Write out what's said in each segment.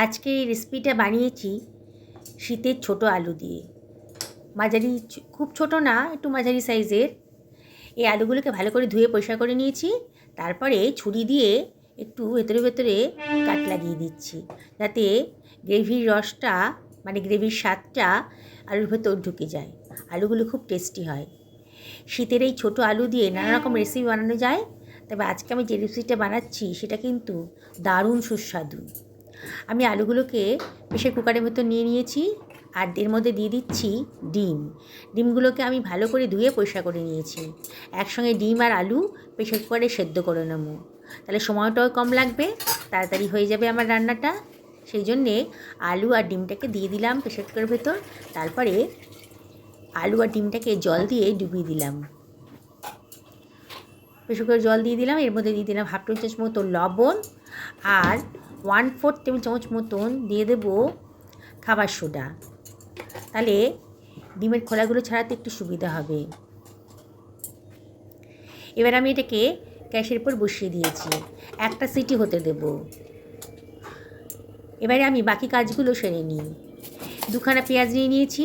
আজকে এই রেসিপিটা বানিয়েছি শীতের ছোট আলু দিয়ে। মাঝারি, খুব ছোট না, একটু মাঝারি সাইজের। এই আলুগুলোকে ভালো করে ধুয়ে পরিষ্কার করে নিয়েছি। তারপরে ছুরি দিয়ে একটু ভেতরে ভেতরে কাট লাগিয়ে দিচ্ছি, যাতে গ্রেভির রসটা মানে গ্রেভির স্বাদটা আলুর ভেতর ঢুকে যায়। আলুগুলো খুব টেস্টি হয়। শীতের এই ছোটো আলু দিয়ে নানা রকম রেসিপি বানানো যায়, তবে আজকে আমি যে রেসিপিটা বানাচ্ছি সেটা কিন্তু দারুণ সুস্বাদু। আমি আলুগুলোকে প্রেসার কুকারের মতো নিয়ে নিয়েছি, আর এর মধ্যে দিয়ে দিচ্ছি ডিমগুলোকে আমি ভালো করে ধুয়ে পরিষ্কার করে নিয়েছি। একসঙ্গে ডিম আর আলু প্রেসার কুকারে সেদ্ধ করে নেবো, তাহলে সময়টাও কম লাগবে, তাড়াতাড়ি হয়ে যাবে আমার রান্নাটা। সেই জন্যে আলু আর ডিমটাকে দিয়ে দিলাম প্রেসার কুকারের ভেতর। তারপরে আলু আর ডিমটাকে জল দিয়ে ডুবিয়ে দিলাম। প্রেসার কুকারে জল দিয়ে দিলাম, এর মধ্যে দিয়ে দিলাম হাফ টেবিল চামচ মতো লবণ, আর 1/4 টেবিল চামচ মতন দিয়ে দেবো খাবার সোডা, তাহলে ডিমের খোলাগুলো ছাড়াতে একটু সুবিধা হবে। এবার আমি এটাকে গ্যাসের উপর বসিয়ে দিয়েছি, একটা সিটি হতে দেব। এবারে আমি বাকি কাজগুলো সেরে নিই। দুখানা পেঁয়াজ নিয়ে নিয়েছি,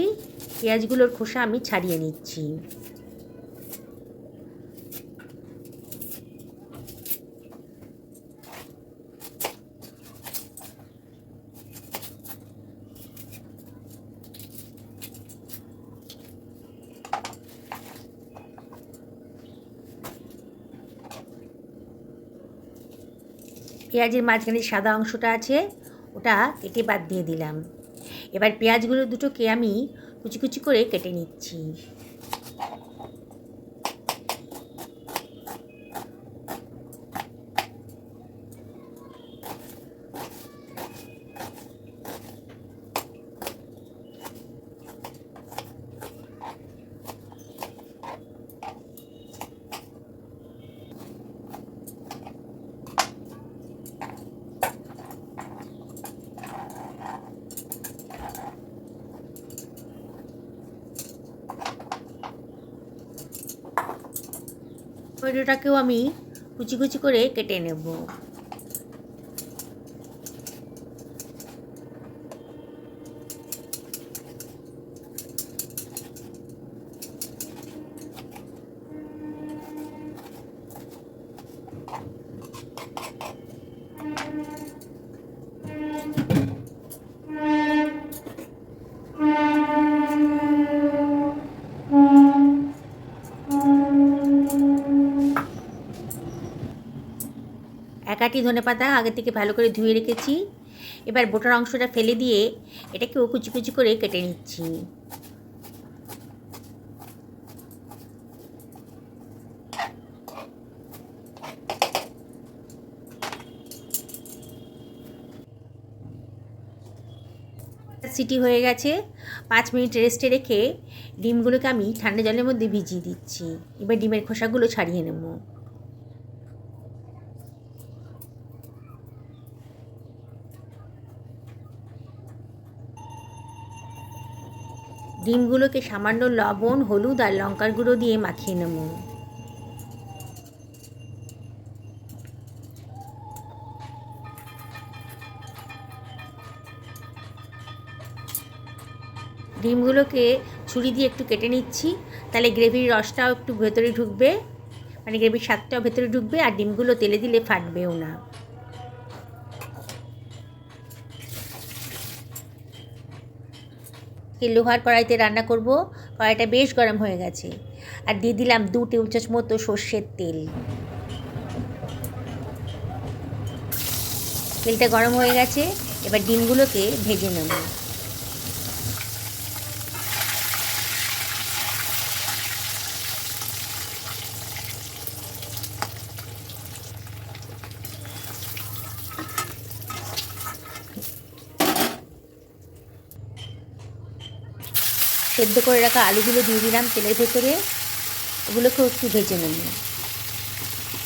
পেঁয়াজগুলোর খোসা আমি ছাড়িয়ে নিচ্ছি। পেঁয়াজের মাঝখানে সাদা অংশটা আছে, ওটা কেটে বাদ দিয়ে দিলাম। এবার পেঁয়াজগুলো দুটোকে আমি কুচি কুচি করে কেটে নিচ্ছি। টমেটোটাকেও আমি কুচি কুচি করে কেটে নেব। এক আটি ধনেপাতা আগে থেকে ভালো করে ধুয়ে রেখেছি। এবার বোটার অংশটা ফেলে দিয়ে এটাকেও কুচি কুচি করে কেটে নিচ্ছি। সিটি হয়ে গেছে, 5 মিনিট রেস্টে রেখে ডিমগুলোকে আমি ঠান্ডা জলের মধ্যে ভিজিয়ে দিচ্ছি। এবার ডিমের খোসাগুলো ছাড়িয়ে নেব। ডিমগুলোকে সামান্য লবণ, হলুদ আর লঙ্কার গুঁড়ো দিয়ে মাখিয়ে নেব। ডিমগুলোকে ছুরি দিয়ে একটু কেটে নিচ্ছি, তাহলে গ্রেভির রসটাও একটু ভেতরে ঢুকবে, মানে গ্রেভির স্বাদটাও ভেতরে ঢুকবে, আর ডিমগুলো তেলে দিলে ফাটবেও না। লোহার কড়াইতে রান্না করব, কড়াইটা বেশ গরম হয়ে গেছে, আর দিয়ে দিলাম 2 টেবিল চামচ মতো সর্ষের তেল। তেলটা গরম হয়ে গেছে, এবার ডিমগুলোকে ভেজে নেব। সেদ্ধ করে রাখা আলুগুলো দিয়ে দিলাম তেলের ভেতরে, ওগুলোকেও একটু ভেজে নেব।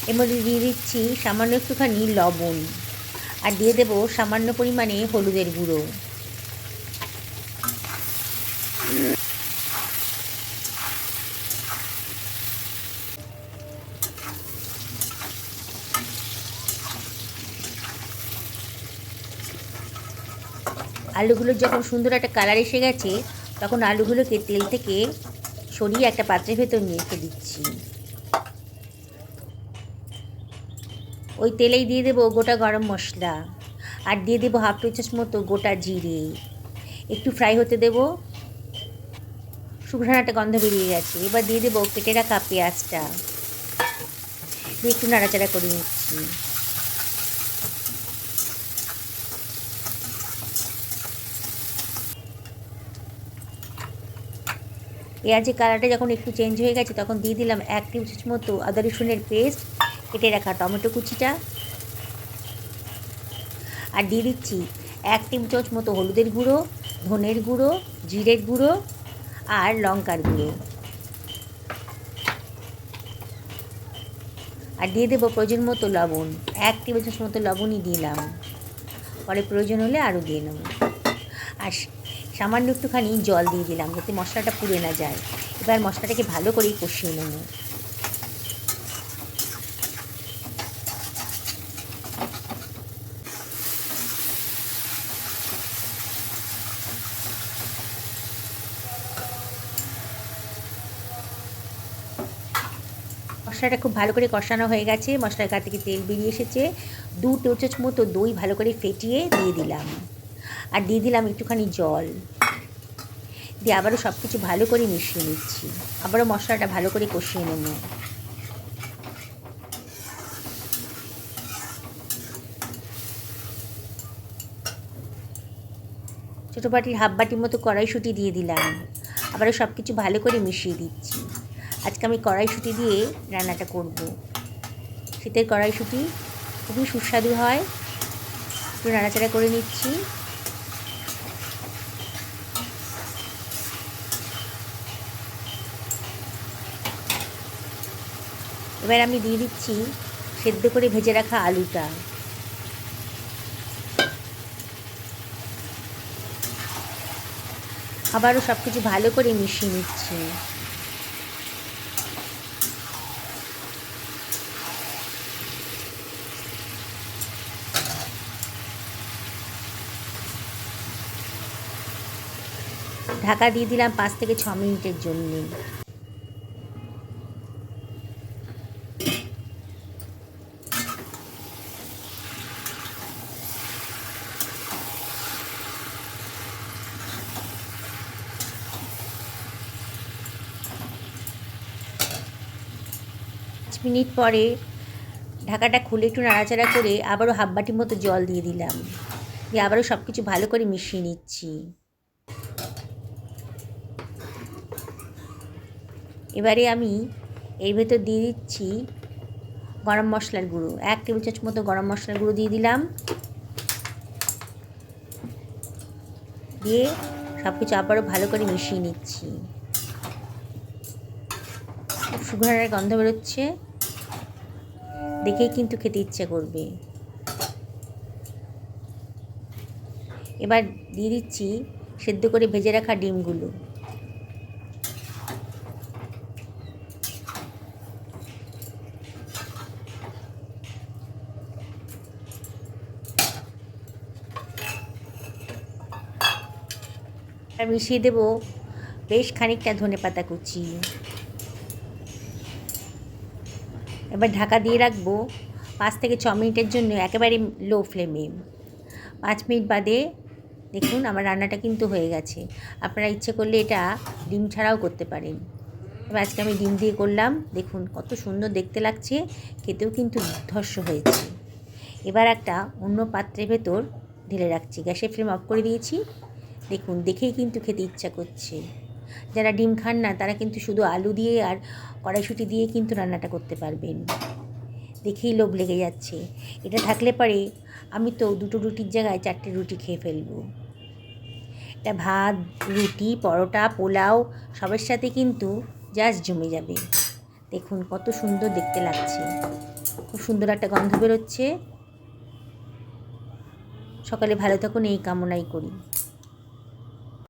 এর মধ্যে দিয়ে দিচ্ছি সামান্য একটুখানি লবণ, আর দিয়ে দেবো সামান্য পরিমাণে হলুদের গুঁড়ো। আলুগুলোর যখন সুন্দর একটা কালার এসে গেছে তখন আলুগুলোকে তেল থেকে সরিয়ে একটা পাত্রের ভেতর নিয়ে রেখে দিচ্ছি। ওই তেলেই দিয়ে দেবো গোটা গরম মশলা আর দিয়ে দেবো হাফ টি চামচ মতো গোটা জিরে। একটু ফ্রাই হতে দেবো। শুকনো একটা গন্ধ বেরিয়ে গেছে। এবার দিয়ে দেবো কেটে রাখা পেঁয়াজটা, দিয়ে একটু নাড়াচাড়া করে নিচ্ছি। পেঁয়াজের কালারটা যখন একটু চেঞ্জ হয়ে গেছে তখন দিয়ে দিলাম 1 টেবিল চামচ মতো আদা রসুনের পেস্ট, কেটে রাখা টমেটো কুচিটা, আর দিয়ে দিচ্ছি 1 টেবিল চামচ মতো হলুদের গুঁড়ো, ধনের গুঁড়ো, জিরের গুঁড়ো আর লঙ্কার গুঁড়ো, আর দিয়ে দেবো প্রয়োজন মতো লবণ। 1 টেবিল চামচ মতো লবণই দিলাম, পরে প্রয়োজন হলে আরও দিয়ে নেব। আর সামান্য একটুখানি জল দিয়ে দিলাম যাতে মশলাটা পুড়ে না যায়। এবার মশলাটাকে ভালো করেই কষিয়ে নেব। মশলাটা খুব ভালো করে কষানো হয়ে গেছে, মশলার গা থেকে তেল বেরিয়ে এসেছে। 2 টেবিল চামচ মতো দই ভালো করে ফেটিয়ে দিয়ে দিলাম, আর দিয়ে দিলাম একটুখানি জল দিয়ে আবারও সব কিছু ভালো করে মিশিয়ে নিচ্ছি। আবারও মশলাটা ভালো করে কষিয়ে নেব। ছোটো বাটির হাফ বাটির মতো কড়াইশুঁটি দিয়ে দিলাম, আবারও সব কিছু ভালো করে মিশিয়ে দিচ্ছি। আজকে আমি কড়াইশুঁটি দিয়ে রান্নাটা করব। শীতের কড়াইশুঁটি খুবই সুস্বাদু হয়। একটু নাড়াচাড়া করে নিচ্ছি। এবার আমি দিয়ে দিচ্ছি সেদ্ধ করে ভেজে রাখা আলুটা। আবারও সব কিছু ভালো করে মিশিয়ে নিচ্ছি। ঢাকা দিয়ে দিলাম 5 থেকে 6 মিনিটের জন্য। মিনিট পরে ঢাকাটা খুলে একটু নাড়াচাড়া করে আবারও হাফ বাটির মতো জল দিয়ে দিলাম, দিয়ে আবারও সব কিছু ভালো করে মিশিয়ে নিচ্ছি। এবারে আমি এর ভেতর দিয়ে দিচ্ছি গরম মশলার গুঁড়ো। 1 টেবিল চামচ মতো গরম মশলার গুঁড়ো দিয়ে দিলাম, দিয়ে সব কিছু আবারও ভালো করে মিশিয়ে নিচ্ছি। খুব সুগন্ধের গন্ধ বেরোচ্ছে, দেখেই কিন্তু খেতে ইচ্ছে করবে। এবার দিয়ে দিচ্ছি সেদ্ধ করে ভেজে রাখা ডিমগুলো। আর মিশিয়ে দেবো বেশ খানিকটা ধনেপাতা কুচি। এবার ঢাকা দিয়ে রাখবো 5 থেকে 6 মিনিটের জন্য একেবারে লো ফ্লেমে। 5 মিনিট বাদে দেখুন আমার রান্নাটা কিন্তু হয়ে গেছে। আপনারা ইচ্ছে করলে এটা ডিম ছাড়াও করতে পারেন। এবার আজকে আমি ডিম দিয়ে করলাম। দেখুন কত সুন্দর দেখতে লাগছে, খেতেও কিন্তু দুর্ধর্ষ হয়েছে। এবার একটা অন্য পাত্রের ভেতর ঢেলে রাখছি। গ্যাসের ফ্লেম অফ করে দিয়েছি। দেখুন দেখেই কিন্তু খেতে ইচ্ছা করছে। যারা ডিম খান না তারা কিন্তু শুধু আলু দিয়ে আর কড়াইশুঁটি দিয়ে কিন্তু রান্নাটা করতে পারবেন। দেখেই লোভ লেগে যাচ্ছে। এটা থাকলে পরে আমি তো 2টো রুটির জায়গায় 4টে রুটি খেয়ে ফেলবো। এটা ভাত, রুটি, পরোটা, পোলাও সবের সাথে কিন্তু জাস্ট জমে যাবে। দেখুন কত সুন্দর দেখতে লাগছে, খুব সুন্দর একটা গন্ধ বেরোচ্ছে। সকালে ভালো থাকুন এই কামনাই করি।